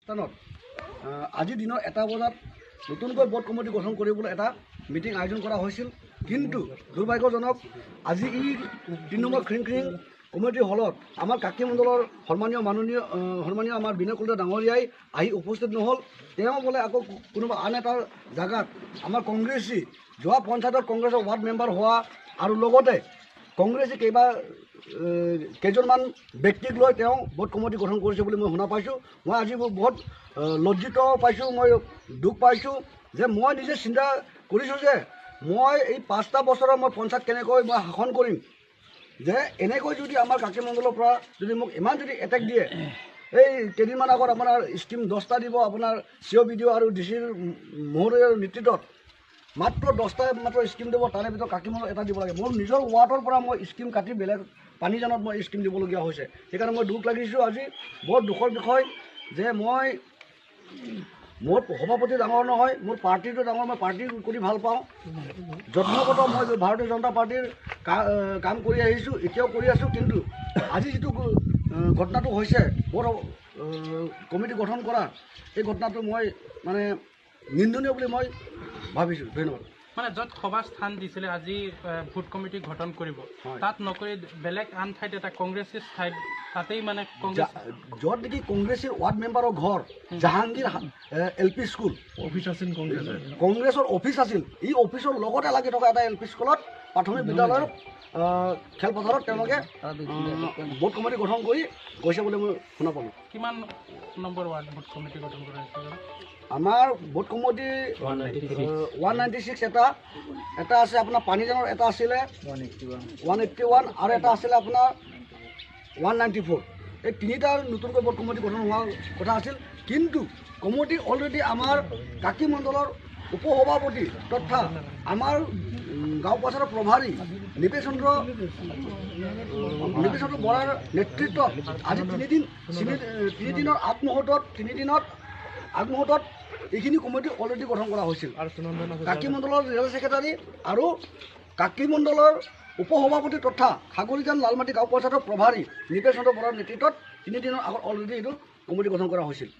স্থানত আজিৰ দিনৰ 1টা বজাত নতুনকৈ বোৰ্ড কমিটি গঠন কৰিবলৈ এটা মিটিং আয়োজন কৰা হৈছিল। কিন্তু দুৰ্ভাগ্যজনক আজি এই 3 নম্বৰ খিংখিং কমিটি হলত আমাৰ কাকি মণ্ডলৰ সন্মানীয় আমাৰ বিনয় কলিতা ডাঙৰীয়াই আহি উপস্থিত নহ'ল। তেওঁ বোলে আকৌ কোনোবা আন এটা জাগাত আমাৰ কংগ্ৰেছী যোৱা পঞ্চায়তত কংগ্ৰেছৰ ৱাৰ্ড মেম্বাৰ হোৱা আৰু লগতে কংগ্ৰেছী কেইজনমান ব্যক্তিক লৈ তেওঁ বোৰ্ড কমিটি গঠন কৰিছে বুলি মই শুনা পাইছোঁ। মই আজি বহুত লজ্জিত পাইছোঁ, মই দুখ পাইছোঁ যে মই নিজে চিন্তা কৰিছোঁ যে মই এই 5টা বছৰৰ মই পঞ্চায়ত কেনেকৈ মই শাসন কৰিম, যে এনেকৈ যদি আমাৰ কাকি মণ্ডলৰ পৰা যদি মোক ইমান যদি এটেক দিয়ে। এই কেইদিনমান আগত আপোনাৰ স্কিম 10টা দিব, আপোনাৰ CO BDO আৰু DC মহোদয়ৰ নেতৃত্বত মাত্ৰ 10টা স্কিম দিব, তাৰে ভিতৰত কাকি মণ্ডল এটা দিব লাগে। মোৰ নিজৰ ৱাৰ্ডৰ পৰা মই স্কিম কাটি বেলেগ পানীজানত মই স্কিম দিবলগীয়া হৈছে। সেইকাৰণে মই দুখ লাগিছোঁ। আজি বৰ দুখৰ বিষয় যে মোৰ সভাপতি ডাঙৰ নহয়, মোৰ পাৰ্টিটো ডাঙৰ, মই পাৰ্টি কৰি ভাল পাওঁ। যত্নগত মই ভাৰতীয় জনতা পাৰ্টিৰ কাম কৰি আহিছোঁ, এতিয়াও কৰি আছোঁ। কিন্তু আজি যিটো ঘটনাটো হৈছে বোৰ্ড কমিটি গঠন কৰা, এই ঘটনাটো মই মানে নিন্দনীয় বুলি মই ভাবিছোঁ। ধন্যবাদ। মানে য'ত সভা স্থান দিছিলে আজি ভোট কমিটি গঠন কৰিব, তাত নকৰি বেলেগ আন ঠাইত এটা কংগ্ৰেছী ঠাইত তাতেই মানে য'ত নেকি কংগ্ৰেছীৰ ৱাৰ্ড মেম্বাৰৰ ঘৰ, জাহাংগীৰ LP স্কুল অফিচ আছিল, কংগ্ৰেছৰ অফিচ আছিল। এই অফিচৰ লগতে লাগি থকা এটা LP স্কুলত প্ৰাথমিক বিদ্যালয়ৰ খেলপথাৰত তেওঁলোকে ভোট কমিটি গঠন কৰি গৈছে বুলি মই শুনা পালোঁ। কিমান নম্বৰ ৱাৰ্ড ভোট কমিটি গঠন কৰা হৈছিল? আমাৰ ভোট কমিটি 196 এটা আছে, আপোনাৰ পানীজানৰ এটা আছিলে 181 আৰু এটা আছিলে আপোনাৰ 194। এই 3টা নতুনকৈ ভোট কমিটি গঠন হোৱাৰ কথা আছিল। কিন্তু কমিটি অলৰেডি আমাৰ কাকি মণ্ডলৰ উপসভাপতি তথা আমাৰ গাঁও পঞ্চায়তৰ প্ৰভাৰী নিপেশ চন্দ্ৰ বৰাৰ নেতৃত্বত আজি 3 দিনৰ আগমুহূৰ্তত এইখিনি কমিটি অলৰেডি গঠন কৰা হৈছিল। কাকি মণ্ডলৰ জেনেৰেল ছেক্ৰেটাৰী আৰু কাকি মণ্ডলৰ উপসভাপতি তথা খাগৰিজান লালমাটি গাঁও পঞ্চায়তৰ প্ৰভাৰী নিপেশ চন্দ্ৰ বৰাৰ নেতৃত্বত 3 দিনৰ আগত অলৰেডি এইটো কমিটি গঠন কৰা হৈছিল।